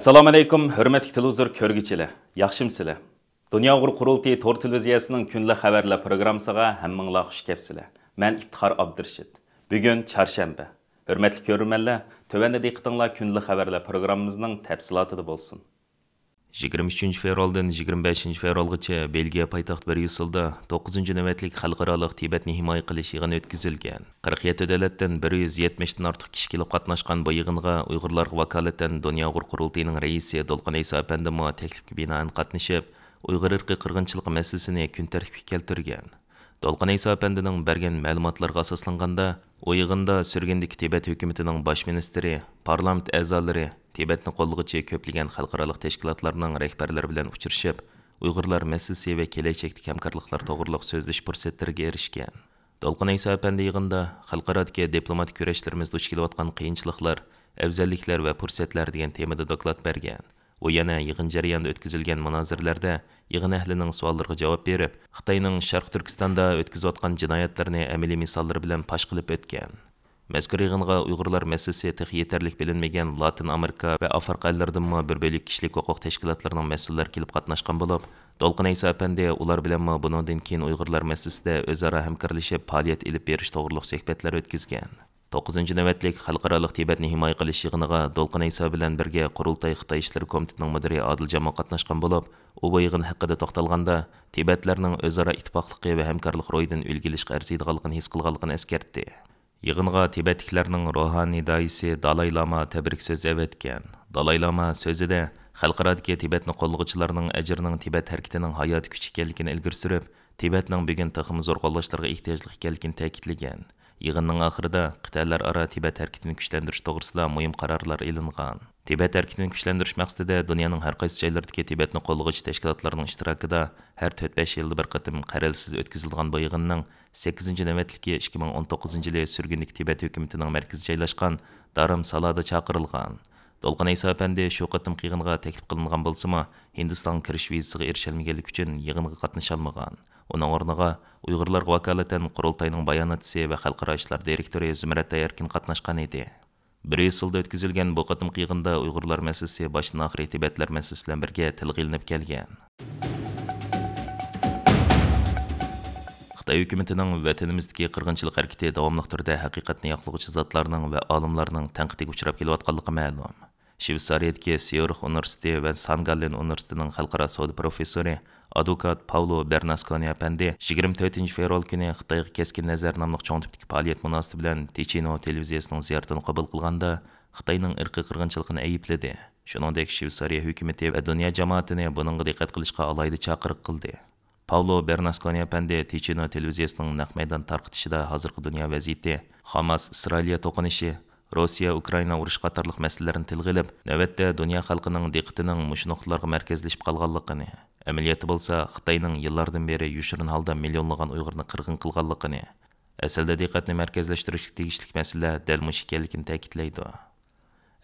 Assalomu alaykum, hurmatli televizor ko'rguvchilar. Yaxshimsizlar? Dunyo qurultiyi Tor televiziyasining kunlik xabarlar programmasiga hammanglar xush kelibsizlar. Men İftixor Abdurashid. Bugun chorshanba. Hurmatli ko'ruvchilar, tövanda diqqatinglar kunlik xabarlar programmamizning tafsilotida bo'lsin. 23 fevraldan 25 fevralgacha Belgiya poytaxt Bryusselda 9-cı navbatlik xalqaro Tibetni himoya qilish yig'ini o'tkazilgan. 47 davlatdan 170 dan ortiq kishi kelib qatnashgan bu yig'inga Uyg'urlarga vakolatan Dunyo qurultiyining raisi Dolqin Ayso apandi taklifga binoan qatnashib, Uyg'ur irqiy qirg'inchiligi masalasini kun tartibga keltirgan. Dolqin Ayso apandining bergan ma'lumotlarga asoslanganda, u yig'inda Surgundagi Tibet hukumatining bosh ministri, parlament a'zolari, Tibetni qo'llovchi ko'plagan xalqaro tashkilotlarning rahbarlari bilan uchrashib, Uyg'urlar masalasi va kelajakdagi hamkorliklar to'g'riliq so'zlash fursatlariga erishgan. Dolqin Ayso apandi yig'inda xalqarodagi diplomatik kurashlarimiz duch kelayotgan qiyinchiliklar, afzalliklar va fursatlar degan temada doklad bergan. U yana yig'in jarayonida o'tkazilgan munozaralarda yig'in ahlining savollariga javob berib, Xitoyning Sharq Turkistonda o'tkazayotgan jinoyatlarni amaliy misollar bilan pash qilib o'tgan. Mazkur yig'inga Uyg'urlar masalasi texnik yetarlik bilinmagan Latin Amerika va Afrika ellaridan bir bo'lik kishilik huquq tashkilotlarining mas'ullari kelib qatnashgan bo'lib, Dolqin Ayso apandi ular bilan bundan keyin Uyg'urlar masalasida o'zaro hamkorlashib faoliyat olib berish to'g'riliq suhbatlar o'tkazgan. 9-cı navbatlik xalqaro Tibetni himoya qilish yig'iniga Dolqin Ayso bilan birga Qurultay Xitoy ishlar komitetining mudiri Odiljon qatnashgan bo'lib, u bu yig'in haqida to'xtalganda Tibetlarning o'zaro ittifoqligi va hamkorlik ro'yidan ulgilishga arziydiganligini his qilganligini eskartdi. Yig'inga Tibetliklarning ruhoniy doisi Dalay Lama tabrik so'z avatgan. Dalay Lama so'zida xalqarodagi Tibetni qo'llovchilarning ajrining Tibet harakatining hayot kuchi ekanligini ilgari surib, Tibetning bugun taxmi zo'r qo'llashlarga ehtiyojli ekanligini ta'kidlagan. Yig'inning oxirida qit'alar aro Tibet harakatini kuchlantirish to'g'risida muhim qarorlar e'lingan. Tibet harakatini kuchlantirish maqsadida dunyoning har qaysi joylaridagi Tibetni qo'llovchi tashkilotlarning ishtirokida har 4-5 yilda bir qatim qaralsiz o'tkazilgan bu yig'inning 8-ci navbatligi 2019-yili Surgundagi Tibet hukumatining markazi joylashgan Daram Salada chaqirilgan. Dolqin Ayso apandi shu qatim yig'inga taklif qilingan bo'lsa-mu, Hindiston kirish vizasiga erishalmaganligi uchun yig'inga qatnasha olmagan. Uning o'rniga Uyg'urlarga vakolatan Qurultayning bayonotchisi va xalqaro ishlar direktori Zumrat Erkin qatnashgan edi. Bryusselda o'tkazilgan bu qatim yig'inda Uyg'urlar masalasi boshdan oxiri Tibetlar masalasi bilan birga tilga ilinib kelgan. Xitoy hukumatining vatanimizdagi qirg'inchilik harakati davomli turda haqiqatni yoqlovchi zotlarning va olimlarning tanqidiga uchrab kelayotganligi ma'lum. Shveysariyadagi Zurich universiteti va Sangallen universitetining xalqaro savdo professori advokat Paulo Bernasconi apandi 24 fevral kuni Xitoyga keskin nazar nomli cho'ng tipdagi faoliyat munosabati bilan Ticino televiziyasining ziyoratini qabul qilganda Xitoyning irqiy qirg'inchiligini aybladi. Shuningdek, Shveysariya hukumati va dunyo jamoatini buningga diqqat qilishga alohida chaqiriq qildi. Paulo Bernasconi apandi Ticino televiziyasining naq maydon tarqitishida hozirgi dunyo vaziyati, Hamas Isroiliya to'qinishi, Rossiya Ukraina urush qatorliq masalalarni tilga olib, navbatda dunyo xalqining diqqatining mushu nuqtalarga markazlashib qolganligini, amaliyoti bo'lsa Xitoyning yillardan beri yushirin holda millionlagan Uyg'urni qirg'in qilganligini, aslida diqqatni markazlashtirishga tegishli masala dal mush ekanligini ta'kidlaydi.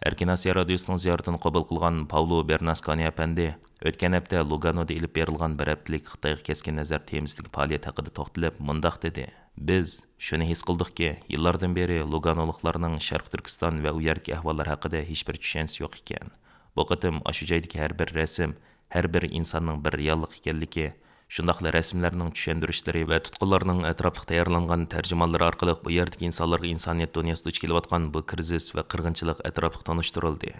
Erkin Asiya radiosining ziyoratini qabul qilgan Paulo Bernasconi apandi o'tgan hafta Luganoda ilib berilgan bir haftalik Xitoyga keskin nazar temasidagi faoliyat haqida to'xtalib, mundaq dedi: Biz shuni his qildikki, yillardan beri Luganoliklarning Sharq Turkiston va u yerdagi ahvollar haqida hech bir tushunchasi yo'q ekan. Bu qatim shu joydagi har bir rasm, har bir insonning bir reallik ekanligi, shundaqla rasmlarning tushuntirishlari va tutqunlarning atrofli tayyorlangan tarjimonlari orqali bu yerdagi insonlarga insoniyat dunyosida duch kelayotgan bu krizis va qirg'inchilik atrofli tanishtirildi.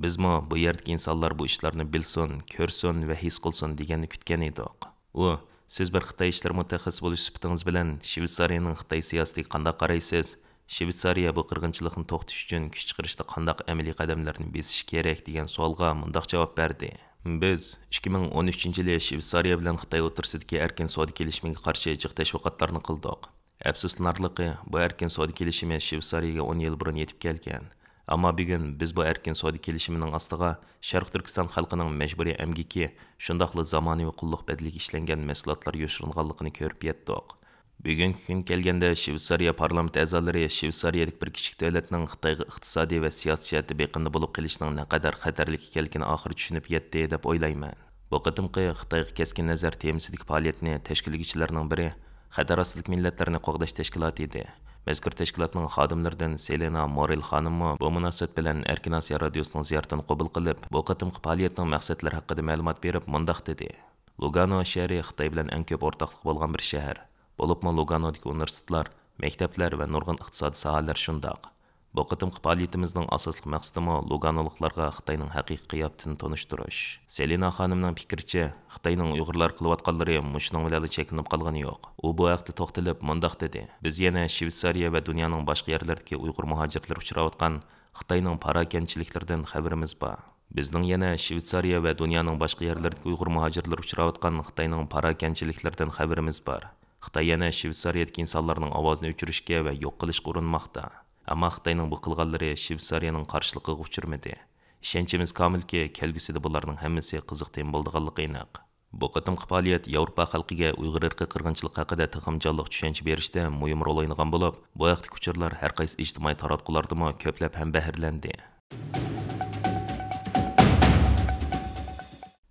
Bizmi bu yerdagi insonlar bu ishlarni bilsin, ko'rsin va his qilsin deganni kutgan edik. U siz bir Xitoy ishlar mutaxassisi bo'lish sifatingiz bilan Shveysariyaning Xitoy siyosatiga qanday qaraysiz? Shveysariya bu qirg'inchilikni to'xtatish uchun kuch chiqarishda qanday amaliy qadamlarni besish kerak degan savolga mundaq javob berdi. Biz 2013-yili Shveysariya bilan Xitoy o'rtasidagi erkin savdo kelishimiga qarshi jiq tashviqotlarni qildik. Afsuslanarligi, bu erkin savdo kelishimi Shveysariyaga 10 yil burun yetib kelgan. Ammo bugun biz bu erkin savdo kelishimining ostiga Sharq Turkiston xalqining majburiy amgiki, shundaqli zamonaviy qulluq badaliga ishlangan mahsulotlar yo'shiringanligini ko'rib yetdik. Bugungi kun kelganda Shveysariya parlament a'zolari Shveysariyadagi bir kichik davlatning Xitoyga iqtisodiy va siyosiy beqindi bo'lib qolishining naqadar xatarli ekanligini oxiri tushunib yetdi deb o'ylayman. Bu qatimqi Xitoyga keskin nazar temasidagi faoliyatni tashkilotchilarning biri Xatar ostidagi millatlarni qo'g'dash tashkiloti edi. Мәзкур тәшкилатның xodimlaridan Selena Morel xonimi bu munosabat bilan Erkin Asiya radiosining ziyoratini qabul qilib, bu qatimqi faoliyatning maqsadlari haqida ma'lumot berib, mundaq dedi. Lugano shahri Xitoy bilan eng ko'p o'rtoqlik bo'lgan bir shahar. Bo'libmi Luganodagi universitetlar, maktablar va nurg'un iqtisodiy sohalar shundoq. Bu qatimqi faoliyatimizning asosli maqsadi Luganoliklarga Xitoyning haqiqiy qiyofasini tonishtirish. Selina xonimning fikricha, Xitoyning Uyg'urlar qilayotganlari mushuning bilan cheklanib qolgani yo'q. U bu haqda to'xtalib mundaq dedi. Biz yana Shveysariya va dunyoning boshqa yerlaridagi Uyg'ur muhojirlar uchrayotgan Xitoyning parokanchiliklaridan xabarimiz bor. Bizning yana Shveysariya va dunyoning boshqa yerlaridagi Uyg'ur muhojirlar uchrayotgan Xitoyning parokanchiliklaridan xabarimiz bor. Xitoy yana Shveysariyadagi insonlarning ovozini o'chirishga va yo'q qilishga urinmoqda. Ammo Xitoyning bu qilganlari Shveysariyaning qarshiligiga uchirmadi. Ishonchimiz komilki, kelgusida bularning hammasi qiziq tem bo'lganligi aniq. Bu qatimqi faoliyat Yevropa xalqiga Uyg'ur irqi qirg'inchilik haqida tiximjonliq tushuncha berishda muhim rol o'ynagan bo'lib, bu haqdagi uchurlar har qaysi ijtimoiy taratqulardami ko'plab ham bahrlandi.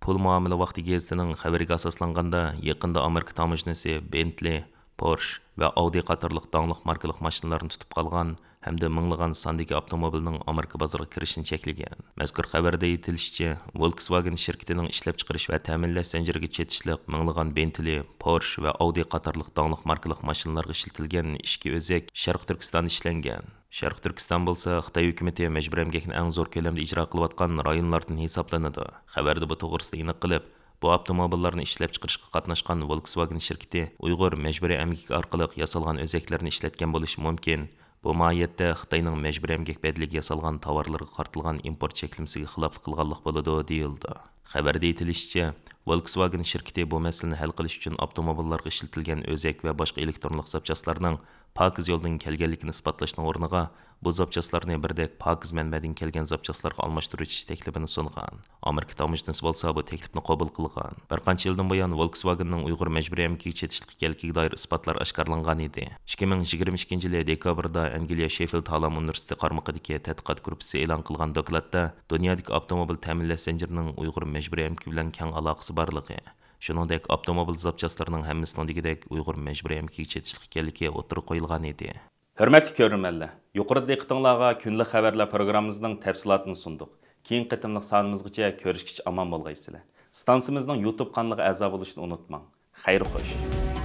Pul muomala vaqti gazetining xabariga asoslanganda, yaqinda Amerika tamojnasi Bentley, Porsche va Audi qatorliq dangliq markalik mashinalarni tutib qolgan hamda minglagan sondagi avtomobilning Amerika bozoriga kirishini cheklagan. Mazkur xabarda aytilishicha, Volkswagen shirkatining ishlab chiqarish va ta'minlash zanjiriga chetishliq minglagan Bentley, Porsche va Audi qatorliq dangliq markalik mashinalarga ishlatilgan ishki o'zak Sharq Turkistonda ishlangan. Sharq Turkiston bo'lsa, Xitoy hukumatı majbur emgakni eng zo'r ko'lamda ijro qilayotgan rayonlardan hisoblanadi. Xabarda bu to'g'risida aniq qilib, bu avtomobillarni ishlab chiqarishga qatnashgan Volkswagen shirkati Uyg'ur majburiy emgak orqali yasalgan o'zaklarni ishlatgan bo'lishi mumkin. Bu mohiyatda Xitoyning majburiy emgak bedligiga yasalgan tovarlarga qartilgan import cheklimasiga xiloflik qilganlik bo'ladi deyildi. Xabarda aytilishicha, Volkswagen shirkati bu masalani hal qilish uchun avtomobillarga ishlatilgan o'zak va boshqa elektronlik zapchastlarning pokiz yo'ldan kelganligini isbotlashning o'rniga bu zapchastlarni birdek pokiz manbadan kelgan zapchastlarga almashtirish taklifini sungan. Amerika tamojnasi bo'lsa bu taklifni qabul qilgan. Bir qancha yildan buyon Volkswagenning Uyg'ur majburiy emgakiga chetishlik ekanligiga doir isbotlar oshkorlangan edi. 2022 yil dekabrda Angliya Sheffield Hallam universiteti qarmog'idagi tadqiqot guruhi e'lon qilgan dokladda dunyodagi avtomobil ta'minlash zanjirining Uyg'ur majburiy emgaki bilan keng aloqasi borligi, shuningdek avtomobil zapchastlarining hammasining degidek Uyg'ur majburiy emgakiga chetishlik ekanligi o'tirib qo'yilgan edi. Hörmətli görürmənlər, yuqorida diqqətinizə günlük xəbərlər proqramımızın təfsilatını sunduq. Keyin qıtımlıq sanımızgacha görüşkiç aman bolğaysızlar. Stansiyamızın YouTube kanalına əza oluşunu unutmang. Xeyir xoş.